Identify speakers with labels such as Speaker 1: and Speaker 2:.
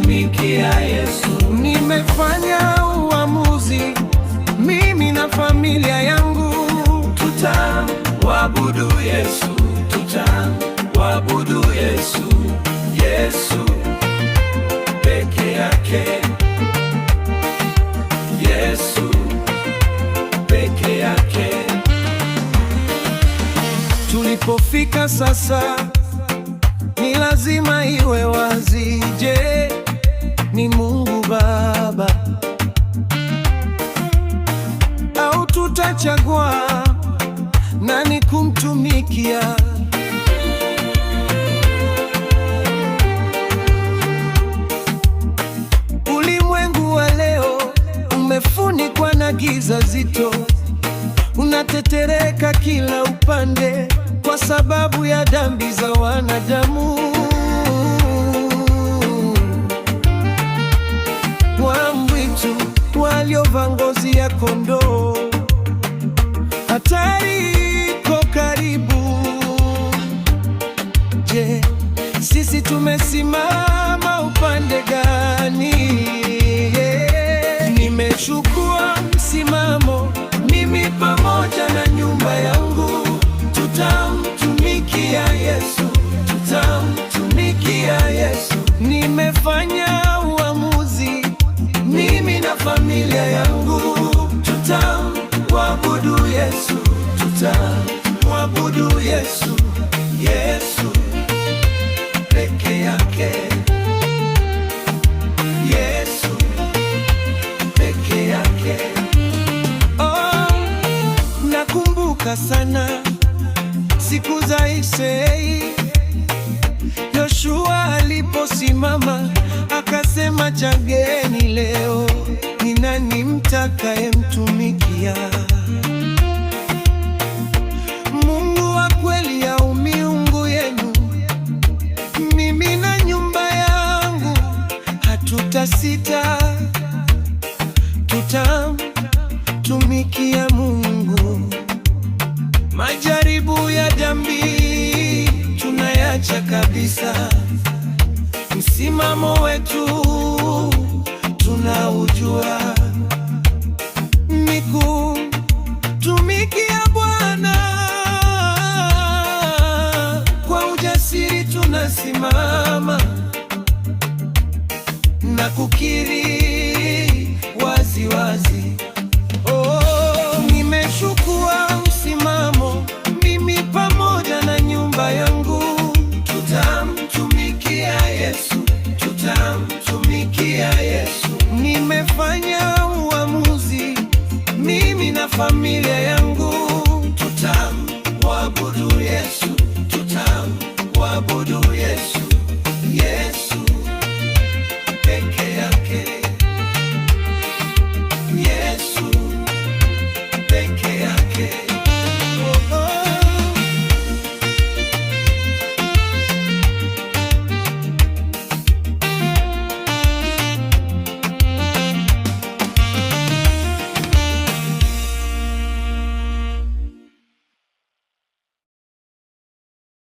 Speaker 1: tutamtumikia Yesu.
Speaker 2: Nimefanya uamuzi, mimi na familia yangu
Speaker 1: tutamwabudu Yesu, tutamwabudu Yesu. Yesu peke yake, Yesu peke yake.
Speaker 2: Tulipofika sasa, ni lazima iwe wazi. Je, ni Mungu Baba au tutachagua nani kumtumikia? Ulimwengu wa leo umefunikwa na giza zito, unatetereka kila upande kwa sababu ya dhambi za wanadamu. Wamwitu waliovaa ngozi ya kondoo, hatari iko karibu. Je, sisi tumesimama upande gani? Nimechukua msimamo, mimi pamoja na nyumba yangu tutamtumikia Yesu, tutamtumikia Yesu. Nimefanya uamuzi, mimi na familia yangu tutamwabudu Yesu, tutamwabudu Yesu. Yesu peke yake, Yesu peke yake. Oh, nakumbuka sana siku za Isai, Yoshua aliposimama akasema, chageni leo ni nani mtakayemtumikia, Mungu wa kweli au miungu yenu? Mimi na nyumba yangu hatutasita, tutamtumikia Mungu. Majaribu ya dhambi tunayacha kabisa, msimamo wetu tunaujua, ni kumtumikia Bwana. Kwa ujasiri tunasimama na kukiri wazi wazi, oh, nimechukua msimamo, mimi pamoja na nyumba yangu tutamtumikia Yesu, tutamtumikia Yesu. Nimefanya uamuzi, mimi na familia